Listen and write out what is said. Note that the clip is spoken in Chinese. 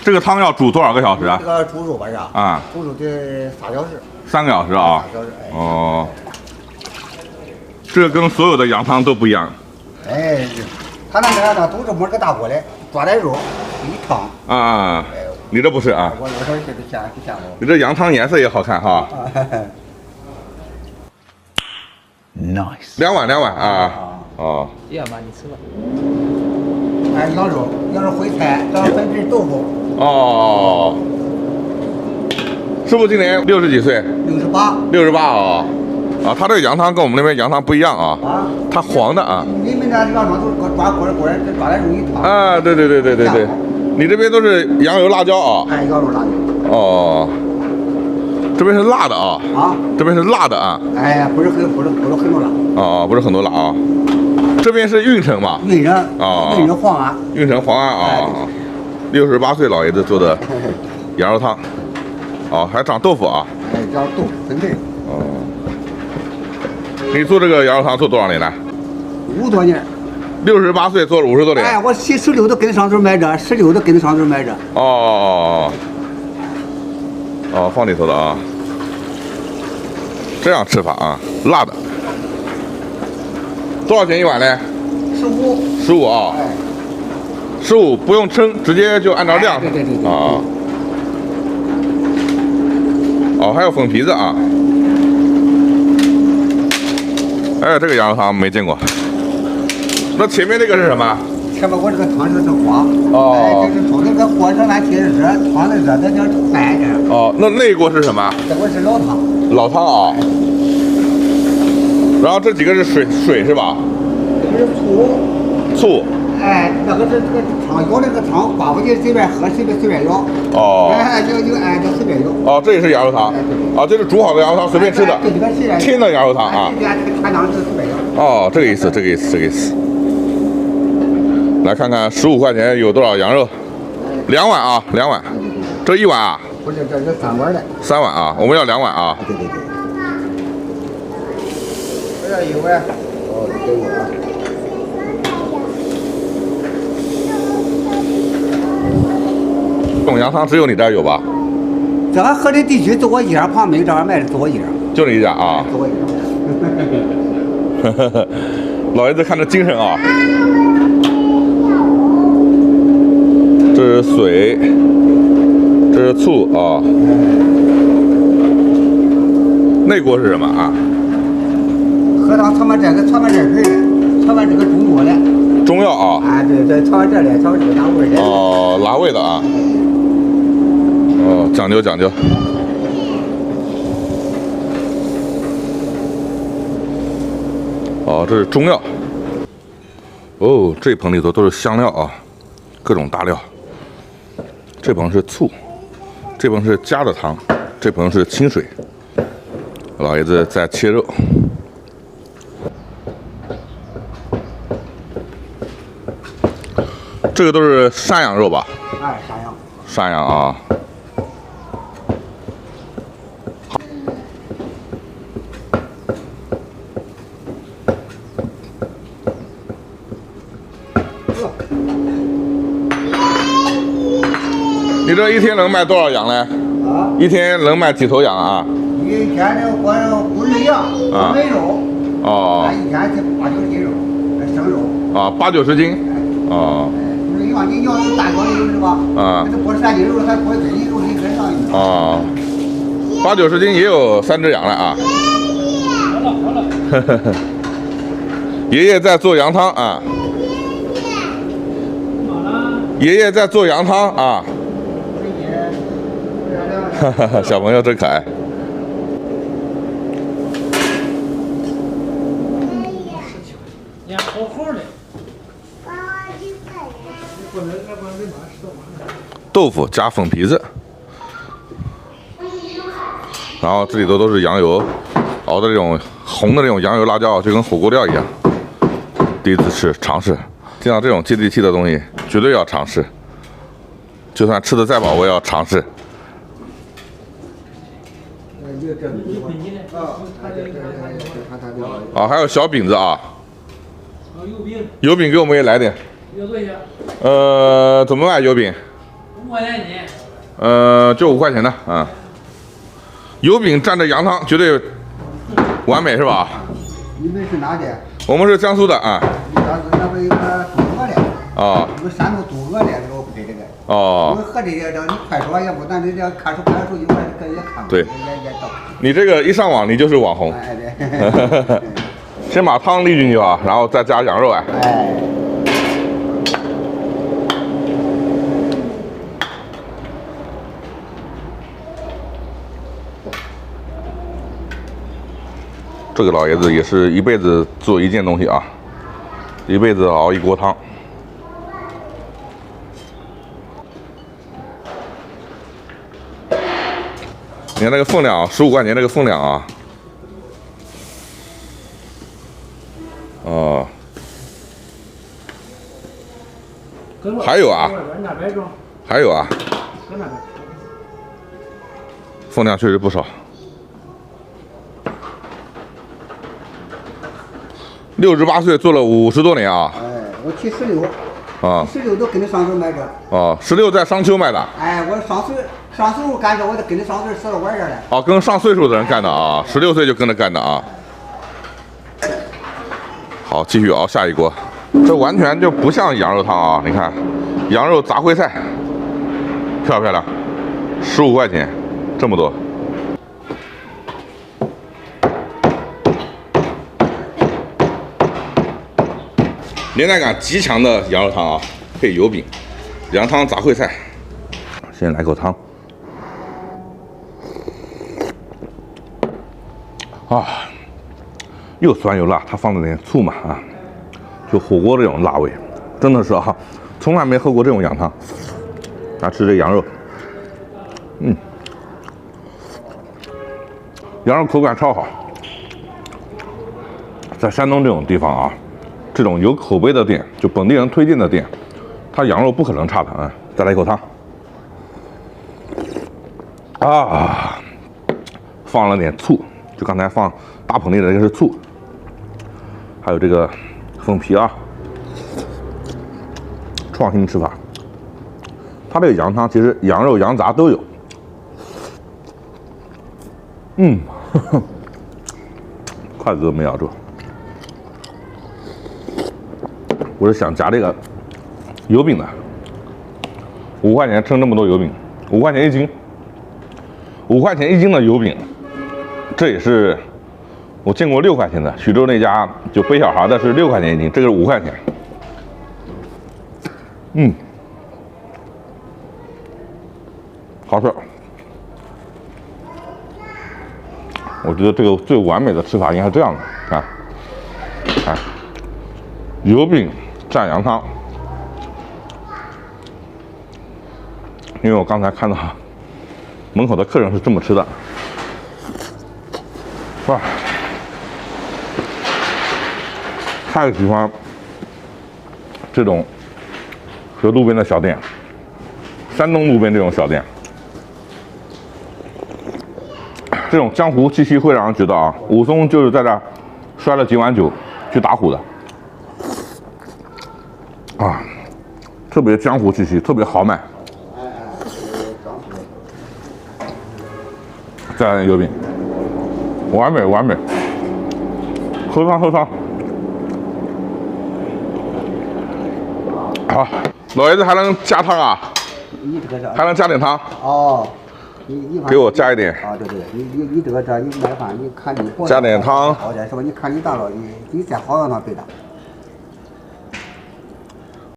这个汤要煮多少个小时啊？这个猪肉吧是吧？啊，猪肉得3小时。 3个小时啊。3小时。哎、哦，这个跟所有的羊汤都不一样。哎，他那个呢都是摸个大锅的，抓点肉一烫。啊，你这不是啊？我说这个见过。你这羊汤颜色也好看哈。Nice。2碗啊。哦。1碗吧，你吃吧。哎，羊肉烩菜，这粉皮豆腐。哦。师傅今年60几岁68。68啊。啊，他这个羊汤跟我们那边羊汤不一样啊。啊。它黄的啊。你们那羊汤都是抓锅抓点肉一烫。啊，对。你这边都是羊油辣椒啊。哎，羊肉辣椒。哦。这边是辣的啊。啊。这边是辣的啊。哎，不是很多辣。哦，不是很多辣啊。这边是运城嘛？运城。啊。运城黄安。运城黄安啊。68岁老爷子做的羊肉汤。哦，还长豆腐啊。哎，长豆腐粉皮。哦。你做这个羊肉汤做多少年了50多年。 68岁做了50多年。哎，我16都跟上头买着，16都跟上头买着。哦，放里头的啊。这样吃法啊，辣的。多少钱一碗呢15。15啊。哎。15不用称，直接就按照量。对。啊。哦，还有粉皮子啊。哎，这个羊肉汤没见过。那前面那个是什么？前面我这个汤是花。哦。哎，这是从那个火上来接热，汤的热，那叫饭着。哦，那一锅是什么？这锅是老汤。老汤啊。然后这几个是水是吧？这个是醋。哎，那个是这个汤舀那个汤，刮过去随便喝，随便舀。哦。哎，就随便舀。哦，这也是羊肉汤。啊，这是煮好的羊肉汤，随便吃的。清的羊肉汤啊。全当是随便舀。哦，这个意思。来看看15块钱有多少羊肉？2碗啊，2碗。这1碗啊？不是，这是3碗的。3碗啊，我们要2碗啊。对。我要1碗。哦，给我啊。这种羊汤只有你这儿有吧？这河内地区就我一家，旁边这儿卖的就我一家。就你一家啊？就我一家。老爷子看着精神啊。这是水，这是醋啊。那锅是什么啊？喝汤炒完这个皮的，炒完这个中药的。中药啊。啊，对，炒完这的，炒完这个拿味的。哦，拿味的啊。哦，讲究。哦，这是中药。哦，这盆里头都是香料啊，各种大料。这盆是醋，这盆是加的汤，这盆是清水。老爷子在切肉。这个都是山羊肉吧？哎，山羊。山羊啊。你这一天能卖多少羊呢？啊？一天能卖几头羊啊？一天的我不是羊，没肉。哦。一天是8、9斤肉，生肉。啊，8、90斤。哦。不是羊，你羊有大羊的是吧？啊。这剥3斤肉，还剥1斤肉，你跟上一。哦。8、90斤也有3只羊了啊。好了。爷爷在做羊汤啊。爷爷在做羊汤啊。小朋友真可爱。脸好好的。豆腐加粉皮子，然后这里头都是羊油熬的这种红的这种羊油辣椒，就跟火锅料一样。第一次尝试，见到这种接地气的东西，绝对要尝试。就算吃的再饱，我也要尝试。啊，还有小饼子啊。油饼。油饼给我们也来点。要多少钱？怎么卖油饼？ 5块钱一斤。就5块钱的啊。油饼蘸着羊汤，绝对完美是吧？你们是哪的？我们是江苏的啊。那不有个肚鹅的。啊。有个山东肚鹅的，给我配这个。哦。我喝这个，你快说，要不咱这看书一会儿也看。对。也到。你这个一上网，你就是网红。哎对。先把汤沥进去啊，然后再加羊肉哎。哎。这个老爷子也是一辈子做一件东西啊，一辈子熬一锅汤。你看那个分量，15块钱那个分量啊。哦。还有啊。还有啊。分量确实不少。68岁做了50多年啊！哎，我76。啊。16都跟着上水买着。哦，16在商丘买的。哎，我上岁数干这，我得跟着上岁死到玩这儿来。哦，跟上岁数的人干的啊，16岁就跟着干的啊。好，继续熬下一锅。这完全就不像羊肉汤啊！你看，羊肉杂烩菜，漂不漂亮？15块钱，这么多。连带感极强的羊肉汤啊，配油饼，羊汤杂烩菜。先来口汤。啊，又酸又辣，它放了点醋嘛啊，就火锅这种辣味，真的是啊，从来没喝过这种羊汤。来吃这羊肉，羊肉口感超好。在山东这种地方啊，这种有口碑的店，就本地人推荐的店，它羊肉不可能差的啊。再来一口汤。啊，放了点醋。就刚才放大盆里的这个是醋，还有这个粉皮啊，创新吃法。它这个羊汤其实羊肉、羊杂都有。筷子都没咬住。我是想夹这个油饼的，5块钱称这么多油饼，5块钱一斤，5块钱一斤的油饼。这也是我见过6块钱的，徐州那家就背小孩的是6块钱一斤，这个是5块钱。好吃。我觉得这个最完美的吃法应该是这样的，看，油饼蘸羊汤。因为我刚才看到门口的客人是这么吃的。哇，太喜欢这种和路边的小店，山东路边这种小店，这种江湖气息会让人觉得啊，武松就是在这摔了几碗酒去打虎的啊，特别江湖气息，特别豪迈。再来点油饼。完美完美，喝汤喝汤。好，老爷子还能加汤啊？还能加点汤？哦，你给我加一点。啊，对，你这个你买饭，你看你加点汤。好点是吧？你看你大了，你再好让他备的。